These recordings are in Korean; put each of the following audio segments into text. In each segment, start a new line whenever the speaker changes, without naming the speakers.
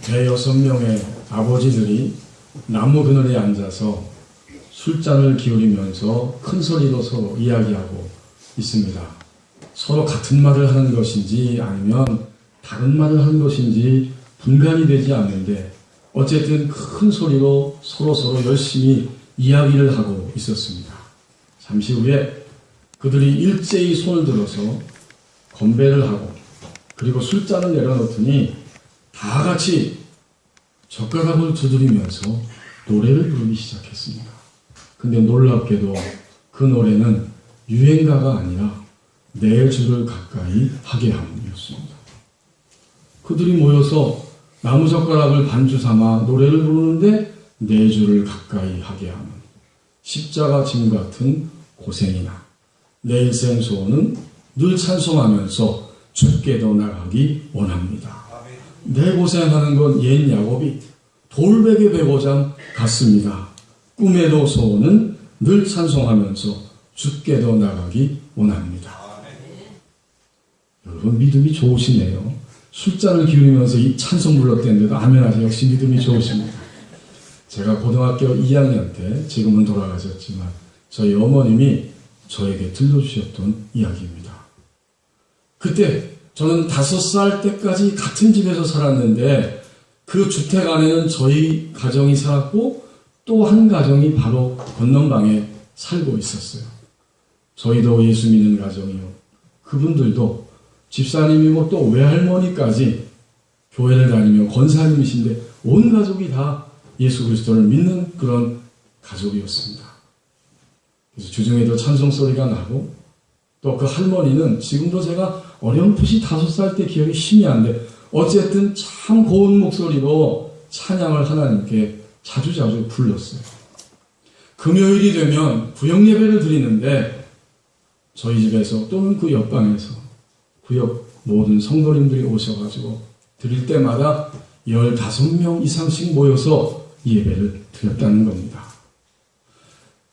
대여섯 명의 아버지들이 나무 그늘에 앉아서 술잔을 기울이면서 큰 소리로 서로 이야기하고 있습니다. 서로 같은 말을 하는 것인지 아니면 다른 말을 하는 것인지 분간이 되지 않는데 어쨌든 큰 소리로 서로 열심히 이야기를 하고 있었습니다. 잠시 후에 그들이 일제히 손을 들어서 건배를 하고 그리고 술잔을 내려놓더니 다 같이 젓가락을 두드리면서 노래를 부르기 시작했습니다. 근데 놀랍게도 그 노래는 유행가가 아니라 내 주를 가까이 하게 함이었습니다. 그들이 모여서 나무젓가락을 반주 삼아 노래를 부르는데 내 주를 가까이 하게 하는 십자가 짐 같은 고생이나 내 일생 소원은 늘 찬송하면서 주께도 나가기 원합니다. 내 고생하는 건 옛 야곱이 돌베개 베고자 같습니다. 꿈에도 소원은 늘 찬송하면서 주께도 나가기 원합니다. 여러분 믿음이 좋으시네요. 술잔을 기울이면서 이 찬송 불렀대는데도 아멘하세요. 역시 믿음이 좋으십니다. 제가 고등학교 2학년 때 지금은 돌아가셨지만 저희 어머님이 저에게 들려주셨던 이야기입니다. 그때 저는 5살 때까지 같은 집에서 살았는데 그 주택 안에는 저희 가정이 살았고 또 한 가정이 바로 건넌방에 살고 있었어요. 저희도 예수 믿는 가정이요. 그분들도 집사님이고 또 외할머니까지 교회를 다니며 권사님이신데 온 가족이 다 예수 그리스도를 믿는 그런 가족이었습니다. 그래서 주중에도 찬송 소리가 나고 또 그 할머니는 지금도 제가 어렴풋이 5살 때 기억이 희미한데 어쨌든 참 고운 목소리로 찬양을 하나님께 자주 불렀어요. 금요일이 되면 구역 예배를 드리는데 저희 집에서 또는 그 옆방에서 구역 모든 성도님들이 오셔가지고 드릴 때마다 15명 이상씩 모여서 예배를 드렸다는 겁니다.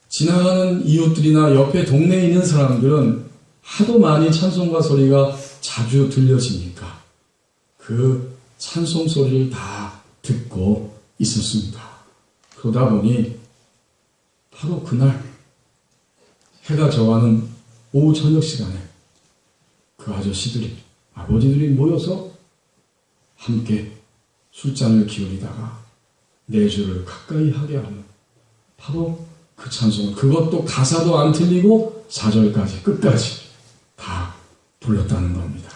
지나가는 이웃들이나 옆에 동네에 있는 사람들은 하도 많이 찬송가 소리가 자주 들려지니까 그 찬송 소리를 다 듣고 있었습니다. 그러다 보니 바로 그날 해가 져가는 오후 저녁 시간에 그 아저씨들이 아버지들이 모여서 함께 술잔을 기울이다가 내 주를 가까이 하게 하는 바로 그 찬송, 그것도 가사도 안 틀리고 4절까지 끝까지 다 불렀다는 겁니다.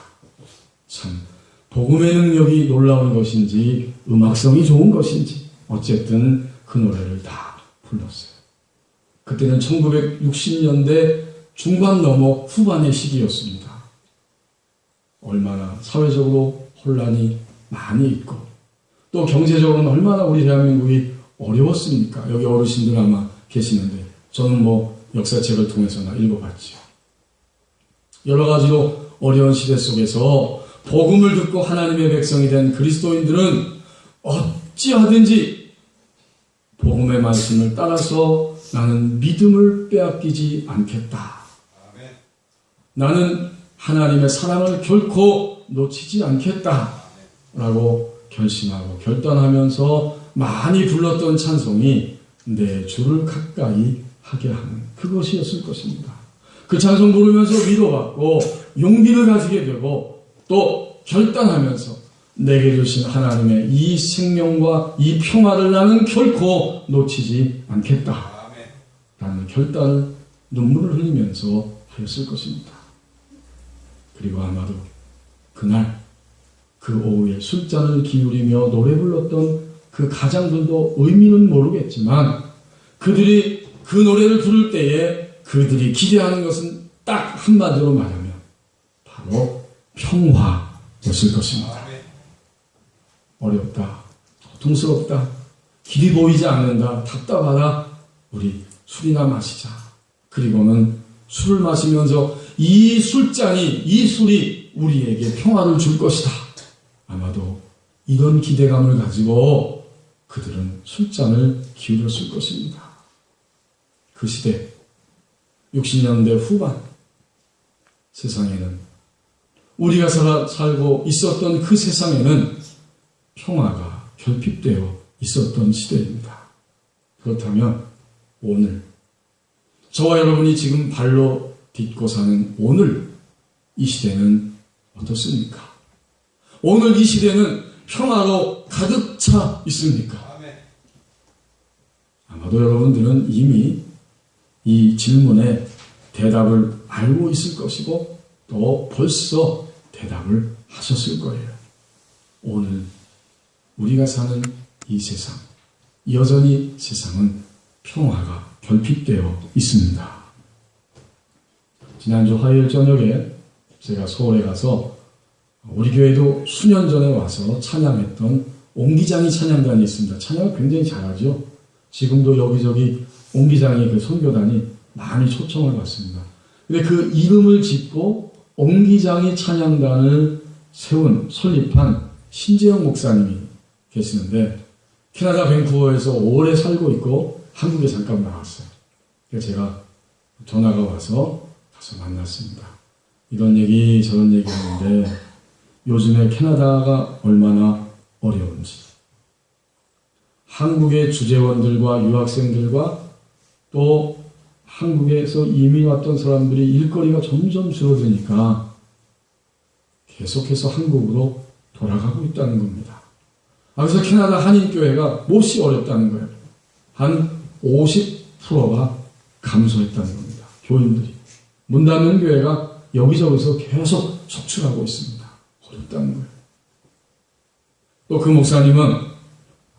참 복음의 능력이 놀라운 것인지 음악성이 좋은 것인지 어쨌든 그 노래를 다 불렀어요. 그때는 1960년대 중반 넘어 후반의 시기였습니다. 얼마나 사회적으로 혼란이 많이 있고 또 경제적으로는 얼마나 우리 대한민국이 어려웠습니까? 여기 어르신들 아마 계시는데 저는 역사책을 통해서나 읽어봤죠. 여러 가지로 어려운 시대 속에서 복음을 듣고 하나님의 백성이 된 그리스도인들은 어찌하든지 복음의 말씀을 따라서 나는 믿음을 빼앗기지 않겠다. 나는 하나님의 사랑을 결코 놓치지 않겠다. 라고 결심하고 결단하면서 많이 불렀던 찬송이 내 주를 가까이 하게 하는 그것이었을 것입니다. 그 찬송 부르면서 위로받고 용기를 가지게 되고 또 결단하면서 내게 주신 하나님의 이 생명과 이 평화를 나는 결코 놓치지 않겠다. 라는 결단을 눈물을 흘리면서 하였을 것입니다. 그리고 아마도 그날 그 오후에 술잔을 기울이며 노래 불렀던 그 가장들도 의미는 모르겠지만 그들이 그 노래를 부를 때에 그들이 기대하는 것은 딱 한마디로 말하면 바로 평화였을 것입니다. 어렵다, 고통스럽다, 길이 보이지 않는다, 답답하다, 우리 술이나 마시자. 그리고는 술을 마시면서 이 술잔이, 이 술이 우리에게 평화를 줄 것이다. 아마도 이런 기대감을 가지고 그들은 술잔을 기울였을 것입니다. 그 시대 60년대 후반 세상에는 우리가 살고 있었던 그 세상에는 평화가 결핍되어 있었던 시대입니다. 그렇다면 오늘 저와 여러분이 지금 발로 딛고 사는 오늘 이 시대는 어떻습니까? 오늘 이 시대는 평화로 가득 차 있습니까? 아마도 여러분들은 이미 이 질문에 대답을 알고 있을 것이고 또 벌써 대답을 하셨을 거예요. 오늘 우리가 사는 이 세상, 여전히 세상은 평화가 결핍되어 있습니다. 지난주 화요일 저녁에 제가 서울에 가서 우리 교회도 수년 전에 와서 찬양했던 옹기장이 찬양단이 있습니다. 찬양을 굉장히 잘하죠. 지금도 여기저기 옹기장이 그 선교단이 많이 초청을 받습니다. 근데 그 이름을 짓고 옹기장이 찬양단을 설립한 신재영 목사님이 계시는데 캐나다 밴쿠버에서 오래 살고 있고 한국에 잠깐 나왔어요. 그래서 제가 전화가 와서 가서 만났습니다. 이런 얘기 저런 얘기 하는데 요즘에 캐나다가 얼마나 어려운지, 한국의 주재원들과 유학생들과 또 한국에서 이민 왔던 사람들이 일거리가 점점 줄어드니까 계속해서 한국으로 돌아가고 있다는 겁니다. 그래서 캐나다 한인교회가 몹시 어렵다는 거예요. 한 50%가 감소했다는 겁니다. 교인들이. 문 닫는 교회가 여기저기서 계속 속출하고 있습니다. 어렵다는 거예요. 또 그 목사님은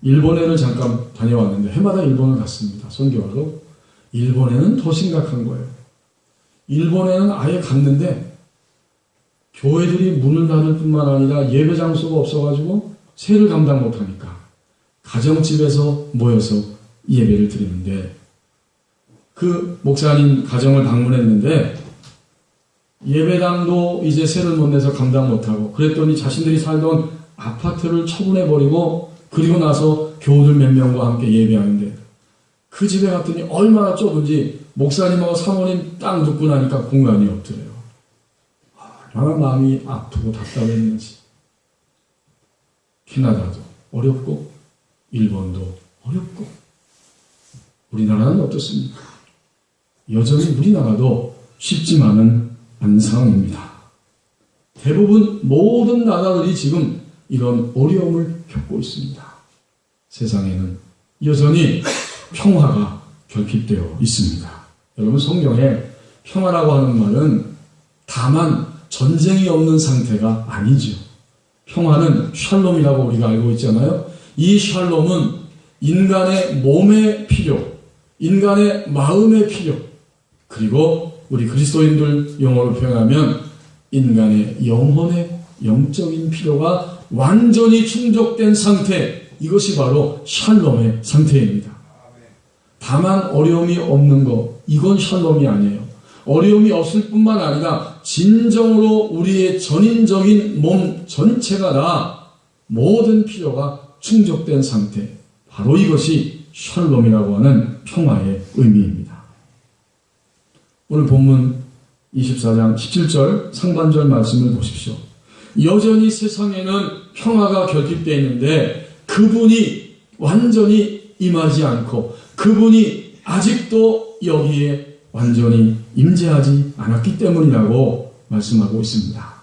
일본에를 잠깐 다녀왔는데 해마다 일본을 갔습니다. 선교하러. 일본에는 더 심각한 거예요. 일본에는 아예 갔는데 교회들이 문을 닫을 뿐만 아니라 예배 장소가 없어가지고 세를 감당 못하니까 가정집에서 모여서 예배를 드리는데 그 목사님 가정을 방문했는데 예배당도 이제 세를 못 내서 감당 못하고 그랬더니 자신들이 살던 아파트를 처분해버리고 그리고 나서 교우들 몇 명과 함께 예배하는데 그 집에 갔더니 얼마나 좁은지 목사님하고 사모님 딱 눕고 나니까 공간이 없더래요. 얼마나 마음이 아프고 답답했는지. 캐나다도 어렵고 일본도 어렵고 우리나라는 어떻습니까? 여전히 우리나라도 쉽지만은 않은 상황입니다. 대부분 모든 나라들이 지금 이런 어려움을 겪고 있습니다. 세상에는 여전히 평화가 결핍되어 있습니다. 여러분 성경에 평화라고 하는 말은 다만 전쟁이 없는 상태가 아니죠. 평화는 샬롬이라고 우리가 알고 있잖아요. 이 샬롬은 인간의 몸의 필요, 인간의 마음의 필요, 그리고 우리 그리스도인들 용어로 표현하면 인간의 영혼의 영적인 필요가 완전히 충족된 상태, 이것이 바로 샬롬의 상태입니다. 다만 어려움이 없는 것, 이건 샬롬이 아니에요. 어려움이 없을 뿐만 아니라 진정으로 우리의 전인적인 몸 전체가 다 모든 필요가 충족된 상태, 바로 이것이 샬롬이라고 하는 평화의 의미입니다. 오늘 본문 24장 17절 상반절 말씀을 보십시오. 여전히 세상에는 평화가 결핍되어 있는데 그분이 완전히 임하지 않고 그분이 아직도 여기에 완전히 임재하지 않았기 때문이라고 말씀하고 있습니다.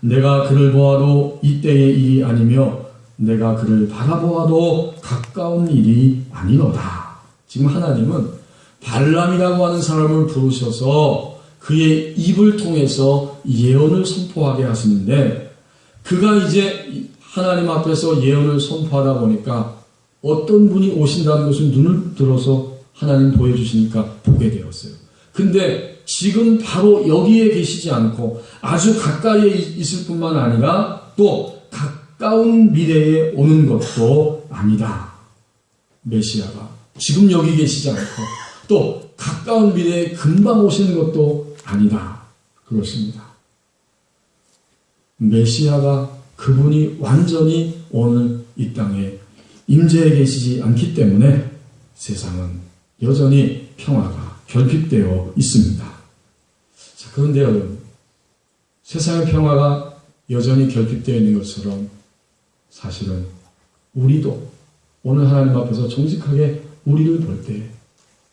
내가 그를 보아도 이때의 일이 아니며 내가 그를 바라보아도 가까운 일이 아니로다. 지금 하나님은 발람이라고 하는 사람을 부르셔서 그의 입을 통해서 예언을 선포하게 하시는데 그가 이제 하나님 앞에서 예언을 선포하다 보니까 어떤 분이 오신다는 것을 눈을 들어서 하나님 보여주시니까 보게 되었어요. 근데 지금 바로 여기에 계시지 않고 아주 가까이에 있을 뿐만 아니라 또 가까운 미래에 오는 것도 아니다. 메시아가 지금 여기 계시지 않고 또 가까운 미래에 금방 오시는 것도 아니다. 그렇습니다. 메시아가 그분이 완전히 오늘 이 땅에 임재해 계시지 않기 때문에 세상은 여전히 평화가 결핍되어 있습니다. 자, 그런데 여러분, 세상의 평화가 여전히 결핍되어 있는 것처럼 사실은 우리도 오늘 하나님 앞에서 정직하게 우리를 볼 때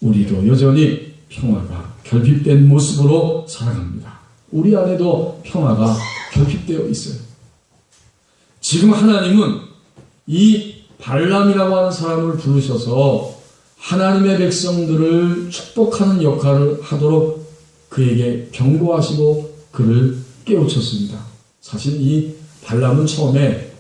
우리도 여전히 평화가 결핍된 모습으로 살아갑니다. 우리 안에도 평화가 결핍되어 있어요. 지금 하나님은 이 발람이라고 하는 사람을 부르셔서 하나님의 백성들을 축복하는 역할을 하도록 그에게 경고하시고 그를 깨우쳤습니다. 사실 이 발람은 처음에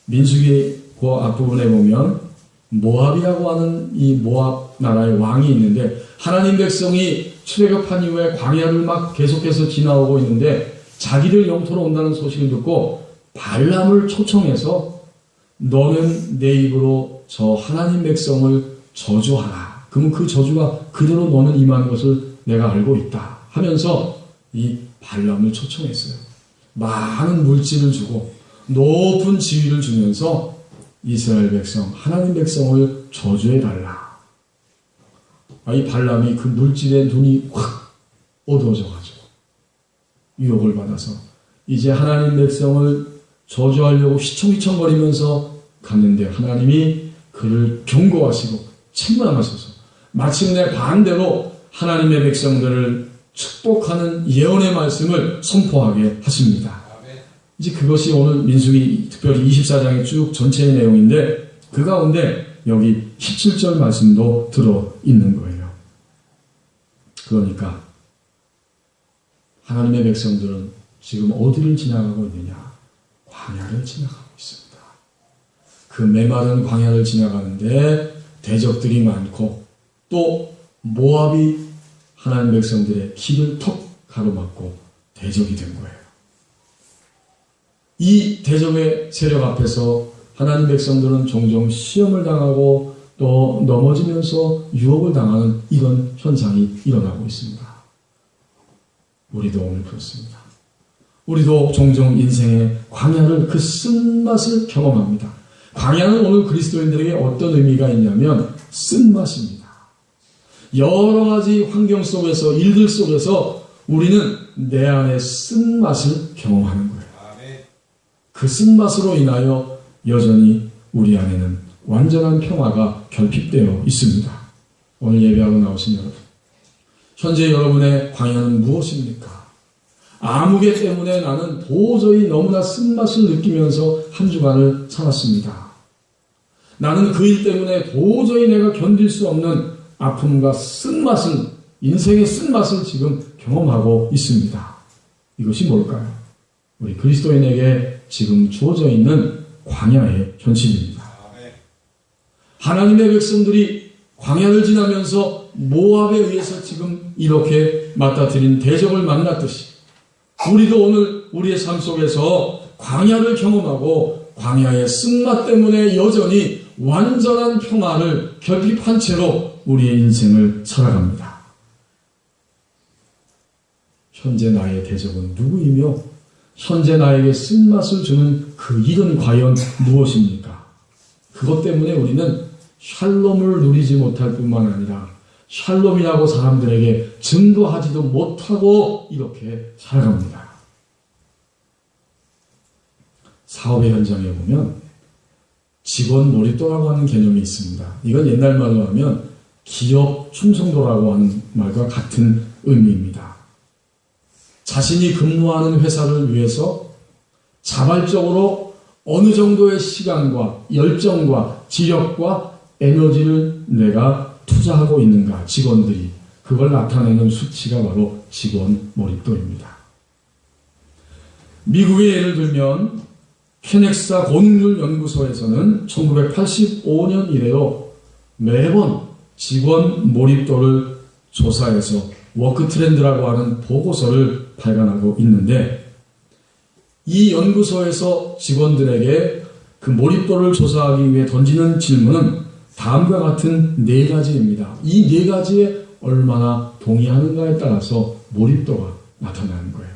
민수기 그 앞부분에 보면 모압이라고 하는 이 모압 나라의 왕이 있는데 하나님 백성이 출애굽한 이후에 광야를 막 계속해서 지나오고 있는데 자기를 영토로 온다는 소식을 듣고 발람을 초청해서 너는 내 입으로 저 하나님 백성을 저주하라. 그러면 그 저주가 그대로 너는 임하는 것을 내가 알고 있다 하면서 이 발람을 초청했어요. 많은 물질을 주고 높은 지위를 주면서 이스라엘 백성, 하나님 백성을 저주해달라. 이 발람이 그 물질에 눈이 확 어두워져가지고 유혹을 받아서 이제 하나님 백성을 저주하려고 휘청휘청거리면서 갔는데 하나님이 그를 경고하시고 책망하셔서 마침내 반대로 하나님의 백성들을 축복하는 예언의 말씀을 선포하게 하십니다. 이제 그것이 오늘 민수기 특별히 24장의 쭉 전체의 내용인데 그 가운데 여기 17절 말씀도 들어있는 거예요. 그러니까 하나님의 백성들은 지금 어디를 지나가고 있느냐? 광야를 지나가고 있습니다. 그 메마른 광야를 지나가는데 대적들이 많고 또 모압이 하나님 백성들의 길을 턱 가로막고 대적이 된 거예요. 이 대적의 세력 앞에서 하나님 백성들은 종종 시험을 당하고 또 넘어지면서 유혹을 당하는 이런 현상이 일어나고 있습니다. 우리도 오늘 그렇습니다. 우리도 종종 인생의 광야를 그 쓴맛을 경험합니다. 광야는 오늘 그리스도인들에게 어떤 의미가 있냐면 쓴맛입니다. 여러 가지 환경 속에서 일들 속에서 우리는 내 안에 쓴맛을 경험하는 거예요. 그 쓴맛으로 인하여 여전히 우리 안에는 완전한 평화가 결핍되어 있습니다. 오늘 예배하고 나오신 여러분, 현재 여러분의 광야는 무엇입니까? 아무개 때문에 나는 도저히 너무나 쓴맛을 느끼면서 한 주간을 살았습니다. 나는 그 일 때문에 도저히 내가 견딜 수 없는 아픔과 쓴맛을, 인생의 쓴맛을 지금 경험하고 있습니다. 이것이 뭘까요? 우리 그리스도인에게 지금 주어져 있는 광야의 현실입니다. 하나님의 백성들이 광야를 지나면서 모압에 의해서 지금 이렇게 맞닥뜨린 대적을 만났듯이 우리도 오늘 우리의 삶 속에서 광야를 경험하고 광야의 쓴맛 때문에 여전히 완전한 평화를 결핍한 채로 우리의 인생을 살아갑니다. 현재 나의 대적은 누구이며 현재 나에게 쓴맛을 주는 그 일은 과연 무엇입니까? 그것 때문에 우리는 샬롬을 누리지 못할 뿐만 아니라 샬롬이라고 사람들에게 증거하지도 못하고 이렇게 살아갑니다. 사업의 현장에 보면 직원 몰입도라고 하는 개념이 있습니다. 이건 옛날 말로 하면 기업 충성도라고 하는 말과 같은 의미입니다. 자신이 근무하는 회사를 위해서 자발적으로 어느 정도의 시간과 열정과 지력과 에너지를 내가 투자하고 있는가, 직원들이. 그걸 나타내는 수치가 바로 직원 몰입도입니다. 미국의 예를 들면 케넥사 고능률 연구소에서는 1985년 이래로 매번 직원 몰입도를 조사해서 워크 트렌드라고 하는 보고서를 발간하고 있는데 이 연구소에서 직원들에게 그 몰입도를 조사하기 위해 던지는 질문은 다음과 같은 4가지입니다. 이 4가지에 얼마나 동의하는가에 따라서 몰입도가 나타나는 거예요.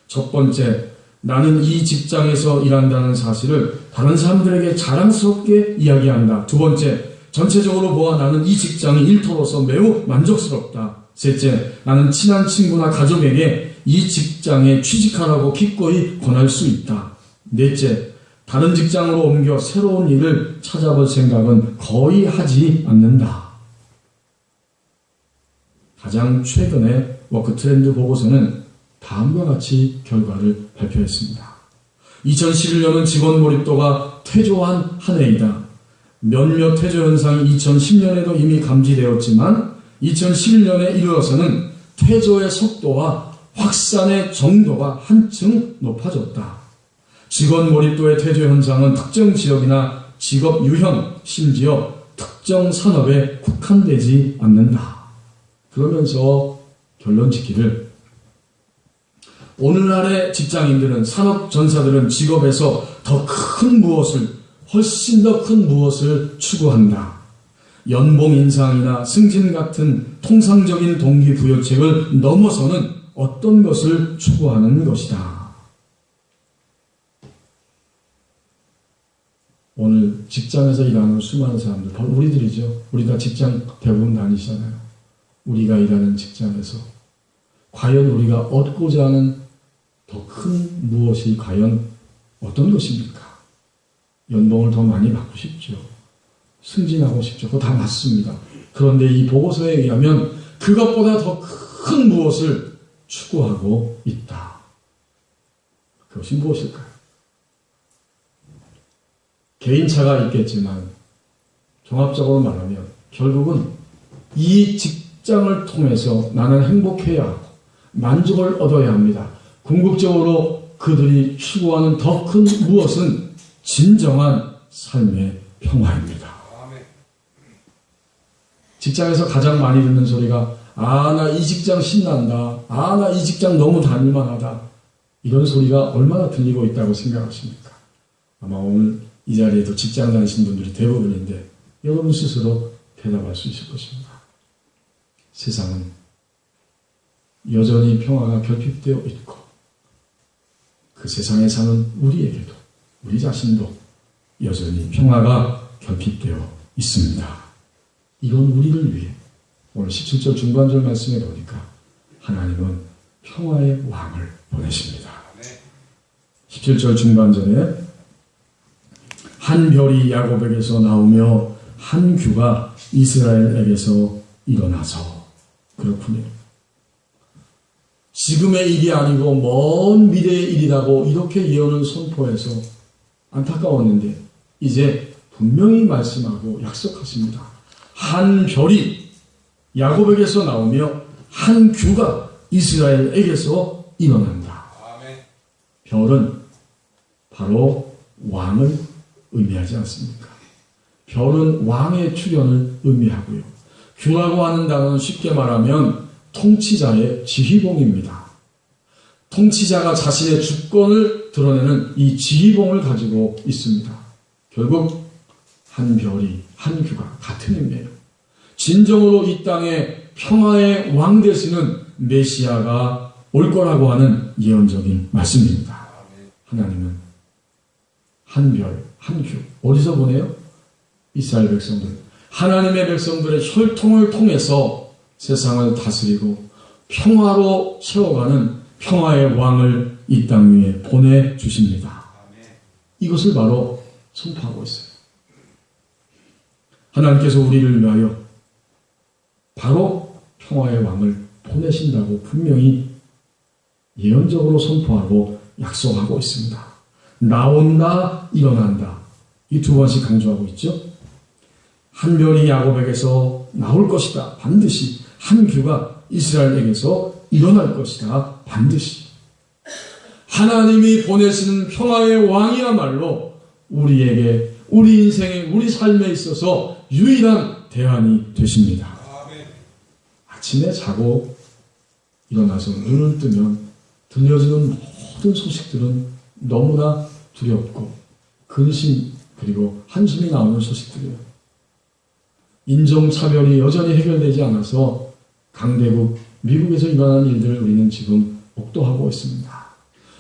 첫 번째, 나는 이 직장에서 일한다는 사실을 다른 사람들에게 자랑스럽게 이야기한다. 두 번째, 전체적으로 보아 나는 이 직장이 일터로서 매우 만족스럽다. 셋째, 나는 친한 친구나 가족에게 이 직장에 취직하라고 기꺼이 권할 수 있다. 넷째, 다른 직장으로 옮겨 새로운 일을 찾아볼 생각은 거의 하지 않는다. 가장 최근의 워크 트렌드 보고서는 다음과 같이 결과를 발표했습니다. 2011년은 직원 몰입도가 퇴조한 한 해이다. 몇몇 퇴조 현상이 2010년에도 이미 감지되었지만 2011년에 이르러서는 퇴조의 속도와 확산의 정도가 한층 높아졌다. 직원 몰입도의 퇴조 현상은 특정 지역이나 직업 유형, 심지어 특정 산업에 국한되지 않는다. 그러면서 결론 짓기를 오늘날의 직장인들은, 산업 전사들은 직업에서 더 큰 무엇을, 훨씬 더 큰 무엇을 추구한다. 연봉 인상이나 승진 같은 통상적인 동기부여책을 넘어서는 어떤 것을 추구하는 것이다. 오늘 직장에서 일하는 수많은 사람들, 바로 우리들이죠. 우리 다 직장 대부분 다니시잖아요. 우리가 일하는 직장에서 과연 우리가 얻고자 하는 더 큰 무엇이 과연 어떤 것입니까? 연봉을 더 많이 받고 싶죠. 승진하고 싶죠. 그거 다 맞습니다. 그런데 이 보고서에 의하면 그것보다 더 큰 무엇을 추구하고 있다. 그것이 무엇일까요? 개인차가 있겠지만 종합적으로 말하면 결국은 이 직장을 통해서 나는 행복해야 하고 만족을 얻어야 합니다. 궁극적으로 그들이 추구하는 더 큰 무엇은 진정한 삶의 평화입니다. 직장에서 가장 많이 듣는 소리가 나 이 직장 신난다. 나 이 직장 너무 다닐만하다. 이런 소리가 얼마나 들리고 있다고 생각하십니까? 아마 오늘 이 자리에도 직장 다니신 분들이 대부분인데 여러분 스스로 대답할 수 있을 것입니다. 세상은 여전히 평화가 결핍되어 있고 그 세상에 사는 우리에게도, 우리 자신도 여전히 평화가 결핍되어 있습니다. 이런 우리를 위해 오늘 17절 중반절 말씀에 보니까 하나님은 평화의 왕을 보내십니다. 17절 중반절에 한 별이 야곱에게서 나오며 한 규가 이스라엘에게서 일어나서, 그렇군요. 지금의 일이 아니고 먼 미래의 일이라고 이렇게 예언을 선포해서 안타까웠는데 이제 분명히 말씀하고 약속하십니다. 한 별이 야곱에게서 나오며 한 규가 이스라엘에게서 일어난다. 별은 바로 왕을 의미하지 않습니까? 별은 왕의 출현을 의미하고요. 규라고 하는 단어는 쉽게 말하면 통치자의 지휘봉입니다. 통치자가 자신의 주권을 드러내는 이 지휘봉을 가지고 있습니다. 결국 한 별이, 한 규가 같은 의미예요. 진정으로 이 땅에 평화의 왕 되시는 메시아가 올 거라고 하는 예언적인 말씀입니다. 하나님은 한 별, 한 규, 어디서 보내요? 이스라엘 백성들, 하나님의 백성들의 혈통을 통해서 세상을 다스리고 평화로 채워가는 평화의 왕을 이 땅 위에 보내주십니다. 이것을 바로 선포하고 있어요. 하나님께서 우리를 위하여 바로 평화의 왕을 보내신다고 분명히 예언적으로 선포하고 약속하고 있습니다. 나온다, 일어난다. 이 두 번씩 강조하고 있죠. 한 별이 야곱에게서 나올 것이다. 반드시. 한 규가 이스라엘에게서 일어날 것이다. 반드시. 하나님이 보내시는 평화의 왕이야말로 우리에게, 우리 인생에, 우리 삶에 있어서 유일한 대안이 되십니다. 아침에 자고 일어나서 눈을 뜨면 들려지는 모든 소식들은 너무나 두렵고 근심 그리고 한숨이 나오는 소식들이에요. 인종차별이 여전히 해결되지 않아서 강대국 미국에서 일어나는 일들을 우리는 지금 목도하고 있습니다.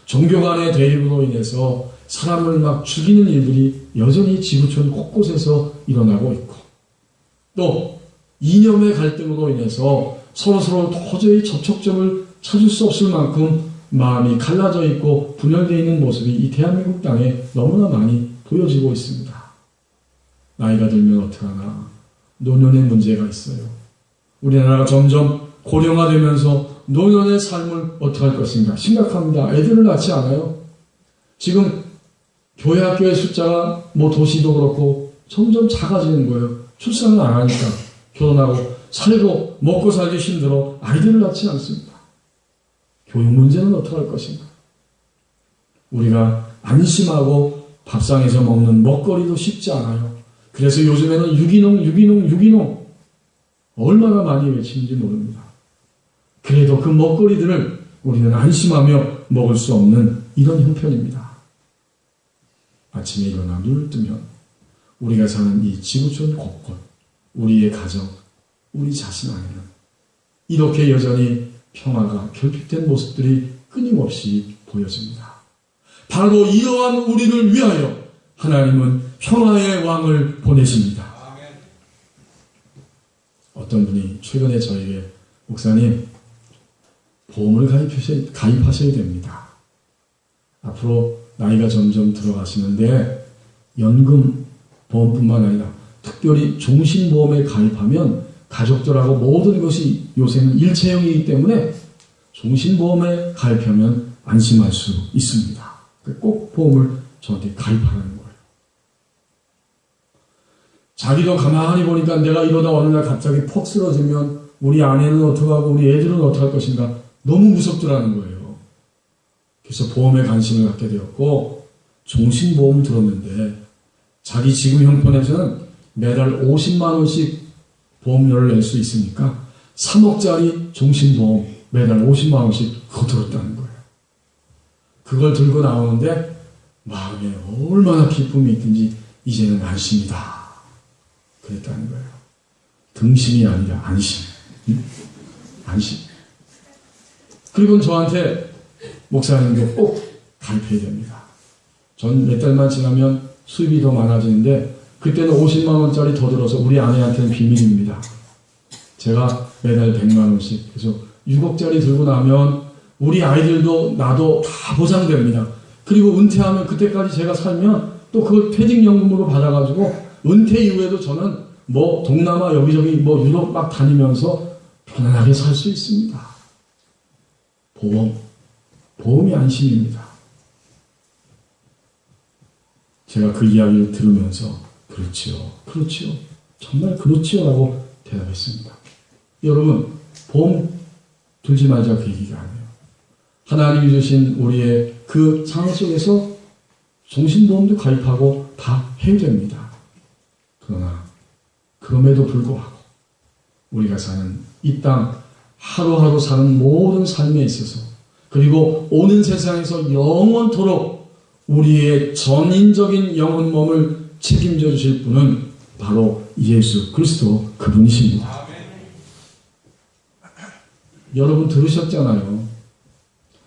종교 간의 대립으로 인해서 사람을 막 죽이는 일들이 여전히 지구촌 곳곳에서 일어나고 있고, 또 이념의 갈등으로 인해서 서로서로 도저히 접촉점을 찾을 수 없을 만큼 마음이 갈라져 있고 분열되어 있는 모습이 이 대한민국 땅에 너무나 많이 보여지고 있습니다. 나이가 들면 어떡하나 노년의 문제가 있어요. 우리나라가 점점 고령화되면서 노년의 삶을 어떻게 할 것인가 심각합니다. 애들을 낳지 않아요. 지금 교회 학교의 숫자가 도시도 그렇고 점점 작아지는 거예요. 출산을 안 하니까 결혼하고 살고 먹고 살기 힘들어 아이들을 낳지 않습니다. 교육 문제는 어떻게 할 것인가? 우리가 안심하고 밥상에서 먹는 먹거리도 쉽지 않아요. 그래서 요즘에는 유기농 얼마나 많이 외치는지 모릅니다. 그래도 그 먹거리들을 우리는 안심하며 먹을 수 없는 이런 형편입니다. 아침에 일어나 눈을 뜨면 우리가 사는 이 지구촌 곳곳, 우리의 가정, 우리 자신 안에는 이렇게 여전히 평화가 결핍된 모습들이 끊임없이 보여집니다. 바로 이러한 우리를 위하여 하나님은 평화의 왕을 보내십니다. 어떤 분이 최근에 저에게 목사님 보험을 가입하셔야 됩니다. 앞으로 나이가 점점 들어가시는데 연금 보험뿐만 아니라 특별히 종신보험에 가입하면 가족들하고 모든 것이 요새는 일체형이기 때문에 종신보험에 가입하면 안심할 수 있습니다. 꼭 보험을 저한테 가입하라는 거예요. 자기도 가만히 보니까 내가 이러다 어느 날 갑자기 퍽 쓰러지면 우리 아내는 어떡하고 우리 애들은 어떡할 것인가 너무 무섭더라는 거예요. 그래서 보험에 관심을 갖게 되었고 종신보험을 들었는데 자기 지금 형편에서는 매달 50만 원씩 보험료를 낼 수 있으니까 3억짜리 종신보험 매달 50만 원씩 그거 들었다는 거예요. 그걸 들고 나오는데 마음에 얼마나 기쁨이 있든지 이제는 안심이다. 그랬다는 거예요. 등심이 아니라 안심. 안심. 그리고 저한테 목사님도 꼭 가입해야 됩니다. 전 몇 달만 지나면 수입이 더 많아지는데 그때는 50만 원짜리 더 들어서 우리 아내한테는 비밀입니다. 제가 매달 100만 원씩 그래서 6억짜리 들고 나면 우리 아이들도 나도 다 보장됩니다. 그리고 은퇴하면 그때까지 제가 살면 또 그걸 퇴직연금으로 받아가지고 은퇴 이후에도 저는 동남아 여기저기 유럽 막 다니면서 편안하게 살 수 있습니다. 보험이 안심입니다. 제가 그 이야기를 들으면서 그렇지요. 정말 그렇지요 라고 대답했습니다. 여러분 보험 들지 말자 그 얘기가 아니에요. 하나님이 주신 우리의 그 상황 속에서 종신보험도 가입하고 다 해야 됩니다. 그러나 그럼에도 불구하고 우리가 사는 이 땅 하루하루 사는 모든 삶에 있어서 그리고 오는 세상에서 영원토록 우리의 전인적인 영혼 몸을 책임져 주실 분은 바로 예수 그리스도 그분이십니다. 여러분 들으셨잖아요.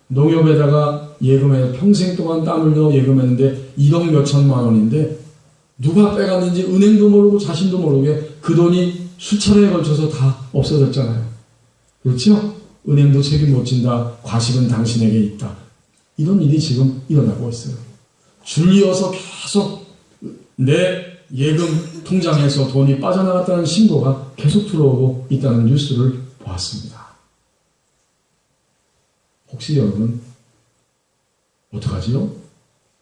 농협에다가 예금해 평생 동안 땀 흘려 예금했는데 1억 몇천만 원인데 누가 빼갔는지 은행도 모르고 자신도 모르게 그 돈이 수차례에 걸쳐서 다 없어졌잖아요. 그렇죠? 은행도 책임 못 진다. 과실은 당신에게 있다. 이런 일이 지금 일어나고 있어요. 줄이어서 계속 내 예금 통장에서 돈이 빠져나갔다는 신고가 계속 들어오고 있다는 뉴스를 보았습니다. 혹시 여러분 어떡하지요?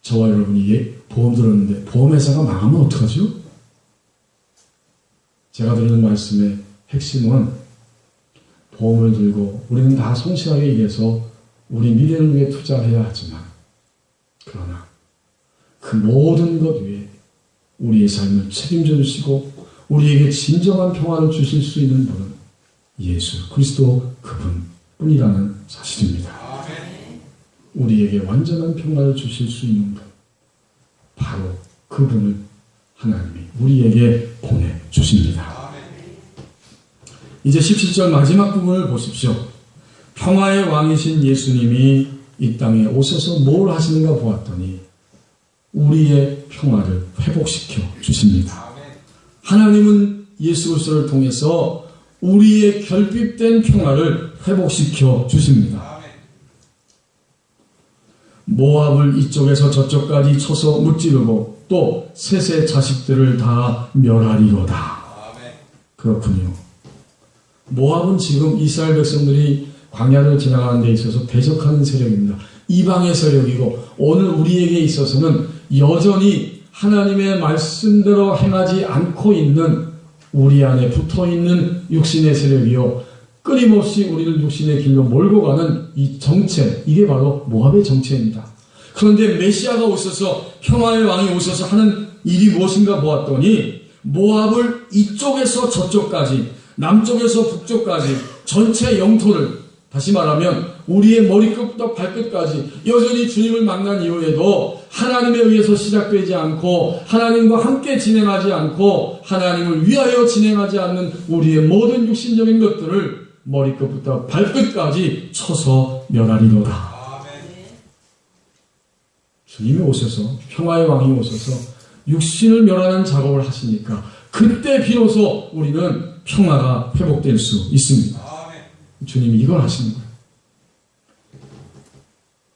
저와 여러분이 보험 들었는데 보험회사가 망하면 어떡하지요? 제가 드리는 말씀의 핵심은 보험을 들고 우리는 다 성실하게 일해서 우리 미래를 위해 투자해야 하지만 그러나 그 모든 것 위에 우리의 삶을 책임져 주시고 우리에게 진정한 평화를 주실 수 있는 분은 예수 그리스도 그분뿐이라는 사실입니다. 우리에게 완전한 평화를 주실 수 있는 분 바로 그분을 하나님이 우리에게 보내주십니다. 이제 17절 마지막 부분을 보십시오. 평화의 왕이신 예수님이 이 땅에 오셔서 뭘 하시는가 보았더니 우리의 평화를 회복시켜 주십니다. 하나님은 예수 그리스도를 통해서 우리의 결핍된 평화를 회복시켜 주십니다. 모압을 이쪽에서 저쪽까지 쳐서 무찌르고 또 셋의 자식들을 다 멸하리로다. 그렇군요. 모압은 지금 이스라엘 백성들이 광야를 지나가는 데 있어서 대적하는 세력입니다. 이방의 세력이고 오늘 우리에게 있어서는 여전히 하나님의 말씀대로 행하지 않고 있는 우리 안에 붙어있는 육신의 세력이요, 끊임없이 우리를 육신의 길로 몰고 가는 이 정체, 이게 바로 모압의 정체입니다. 그런데 메시아가 오셔서, 평화의 왕이 오셔서 하는 일이 무엇인가 보았더니 모압을 이쪽에서 저쪽까지, 남쪽에서 북쪽까지 전체 영토를, 다시 말하면 우리의 머리끝부터 발끝까지 여전히 주님을 만난 이후에도 하나님에 의해서 시작되지 않고 하나님과 함께 진행하지 않고 하나님을 위하여 진행하지 않는 우리의 모든 육신적인 것들을 머리끝부터 발끝까지 쳐서 멸하리로다. 주님이 오셔서, 평화의 왕이 오셔서 육신을 멸하는 작업을 하시니까 그때 비로소 우리는 평화가 회복될 수 있습니다. 주님이 이걸 하시는 거예요.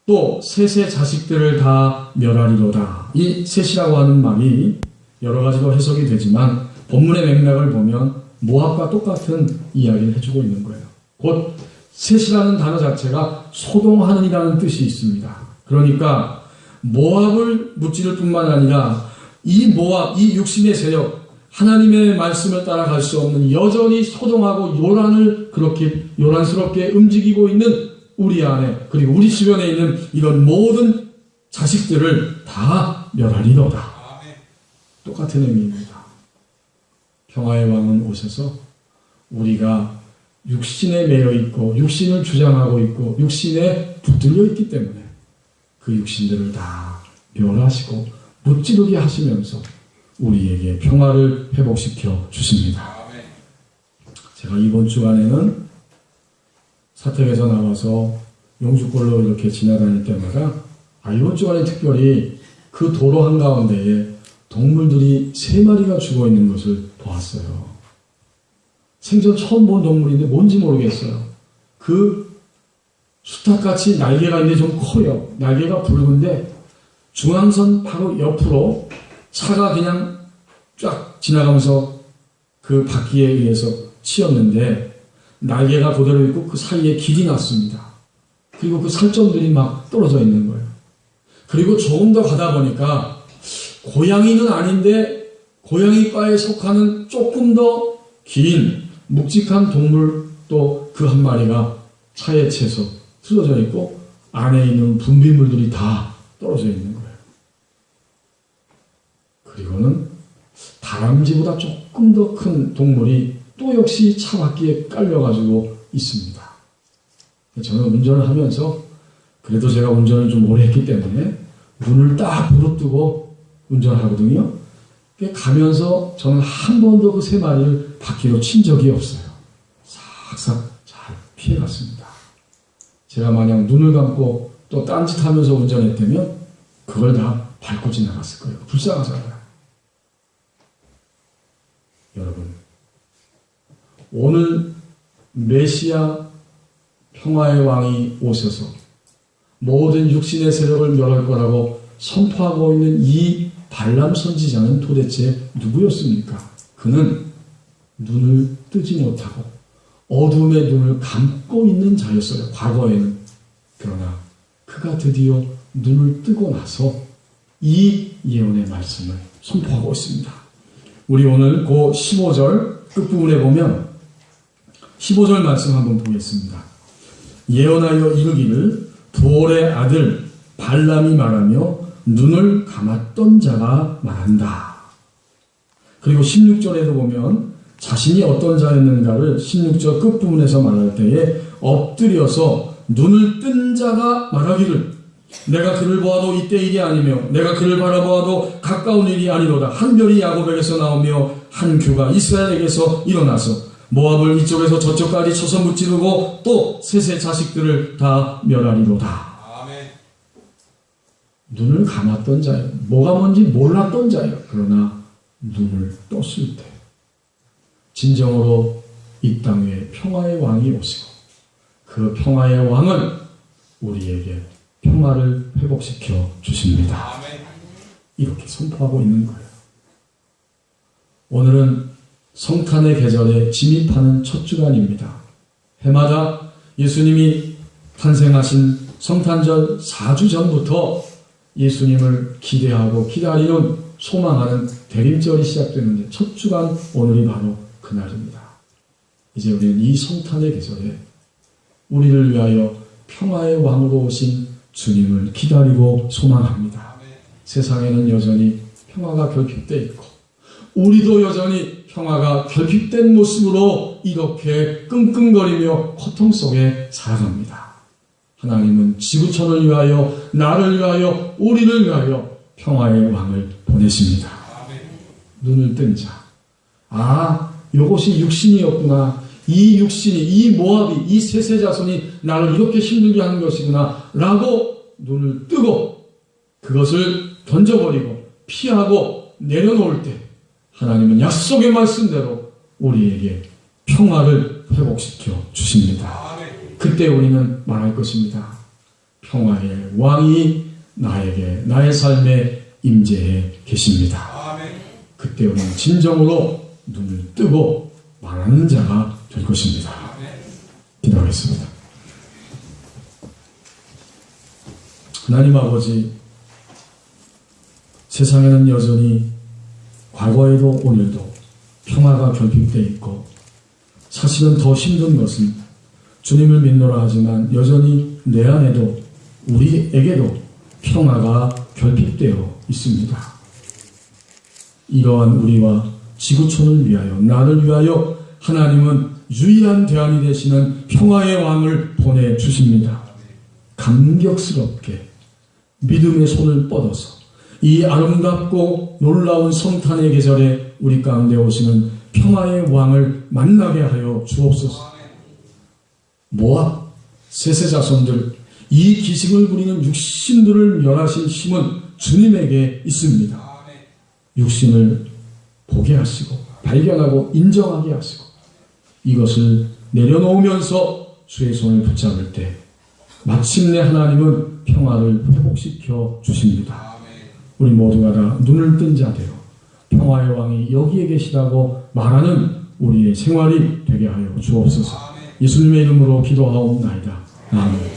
또 셋의 자식들을 다 멸하리로다. 이 셋이라고 하는 말이 여러 가지로 해석이 되지만 본문의 맥락을 보면 모압과 똑같은 이야기를 해주고 있는 거예요. 곧 셋이라는 단어 자체가 소동하는이라는 뜻이 있습니다. 그러니까 모압을 무찌를 뿐만 아니라 이 모압, 이 육신의 세력, 하나님의 말씀을 따라갈 수 없는 여전히 소동하고 그렇게 요란스럽게 움직이고 있는 우리 안에, 그리고 우리 주변에 있는 이런 모든 자식들을 다 멸하리로다. 똑같은 의미입니다. 평화의 왕은 오셔서 우리가 육신에 매여 있고 육신을 주장하고 있고 육신에 붙들려 있기 때문에 그 육신들을 다 멸하시고 무찌르게 하시면서 우리에게 평화를 회복시켜 주십니다. 제가 이번 주간에는 사택에서 나와서 용주골로 이렇게 지나다닐 때마다 이번 주간에 특별히 그 도로 한가운데에 동물들이 3마리가 죽어 있는 것을 보았어요. 생전 처음 본 동물인데 뭔지 모르겠어요. 그 수탉같이 날개가 있는데 좀 커요. 날개가 붉은데 중앙선 바로 옆으로 차가 그냥 쫙 지나가면서 그 바퀴에 의해서 치였는데 날개가 그대로 있고 그 사이에 길이 났습니다. 그리고 그 살점들이 막 떨어져 있는 거예요. 그리고 조금 더 가다 보니까 고양이는 아닌데 고양이과에 속하는 조금 더 긴 묵직한 동물 또 그 한 마리가 차에 채서 쓰러져 있고 안에 있는 분비물들이 다 떨어져 있는 거예요. 그리고는 다람쥐보다 조금 더 큰 동물이 또 역시 차 바퀴에 깔려가지고 있습니다. 저는 운전을 하면서 그래도 제가 운전을 좀 오래 했기 때문에 눈을 딱 부릅뜨고 운전을 하거든요. 가면서 저는 한 번도 그 3마리를 바퀴로 친 적이 없어요. 싹싹 잘 피해갔습니다. 제가 만약 눈을 감고 또 딴짓하면서 운전했다면 그걸 다 밟고 지나갔을 거예요. 불쌍하잖아요. 여러분, 오늘 메시아 평화의 왕이 오셔서 모든 육신의 세력을 멸할 거라고 선포하고 있는 이 발람 선지자는 도대체 누구였습니까? 그는 눈을 뜨지 못하고 어둠의 눈을 감고 있는 자였어요. 과거에는. 그러나 그가 드디어 눈을 뜨고 나서 이 예언의 말씀을 선포하고 있습니다. 우리 오늘 그 15절 끝부분에 보면 15절 말씀 한번 보겠습니다. 예언하여 이르기를 부올의 아들 발람이 말하며 눈을 감았던 자가 말한다. 그리고 16절에도 보면 자신이 어떤 자였는가를 16절 끝부분에서 말할 때에 엎드려서 눈을 뜬 자가 말하기를 내가 그를 보아도 이때 일이 아니며 내가 그를 바라보아도 가까운 일이 아니로다. 한 별이 야곱에게서 나오며 한 규가 이스라엘에게서 일어나서 모압을 이쪽에서 저쪽까지 쳐서 무찌르고 또 셋의 자식들을 다 멸하리로다. 눈을 감았던 자예요. 뭐가 뭔지 몰랐던 자예요. 그러나 눈을 떴을 때 진정으로 이 땅에 평화의 왕이 오시고 그 평화의 왕은 우리에게 평화를 회복시켜 주십니다. 이렇게 선포하고 있는 거예요. 오늘은 성탄의 계절에 진입하는 첫 주간입니다. 해마다 예수님이 탄생하신 성탄절 4주 전부터 예수님을 기대하고 기다리는 소망하는 대림절이 시작되는데 첫 주간 오늘이 바로 그날입니다. 이제 우리는 이 성탄의 계절에 우리를 위하여 평화의 왕으로 오신 주님을 기다리고 소망합니다. 세상에는 여전히 평화가 결핍되어 있고 우리도 여전히 평화가 결핍된 모습으로 이렇게 끙끙거리며 고통 속에 살아갑니다. 하나님은 지구촌을 위하여, 나를 위하여, 우리를 위하여 평화의 왕을 보내십니다. 눈을 뜬 자, 이것이 육신이었구나. 이 육신이, 이 모압이, 이 셋의 자손이 나를 이렇게 힘들게 하는 것이구나 라고 눈을 뜨고 그것을 던져버리고 피하고 내려놓을 때 하나님은 약속의 말씀대로 우리에게 평화를 회복시켜 주십니다. 그때 우리는 말할 것입니다. 평화의 왕이 나에게, 나의 삶에 임재해 계십니다. 그때 우리는 진정으로 눈을 뜨고 말하는 자가 될 것입니다. 기도하겠습니다. 하나님 아버지, 세상에는 여전히 과거에도 오늘도 평화가 결핍되어 있고 사실은 더 힘든 것은 주님을 믿노라 하지만 여전히 내 안에도 우리에게도 평화가 결핍되어 있습니다. 이러한 우리와 지구촌을 위하여, 나를 위하여 하나님은 유일한 대안이 되시는 평화의 왕을 보내주십니다. 감격스럽게 믿음의 손을 뻗어서 이 아름답고 놀라운 성탄의 계절에 우리 가운데 오시는 평화의 왕을 만나게 하여 주옵소서. 모압, 셋의 자손들, 이 기승을 부리는 육신들을 멸하실 힘은 주님에게 있습니다. 육신을 보게 하시고 발견하고 인정하게 하시고 이것을 내려놓으면서 주의 손을 붙잡을 때 마침내 하나님은 평화를 회복시켜 주십니다. 우리 모두가 다 눈을 뜬 자대로 평화의 왕이 여기에 계시다고 말하는 우리의 생활이 되게 하여 주옵소서. 예수님의 이름으로 기도하옵나이다. 아멘.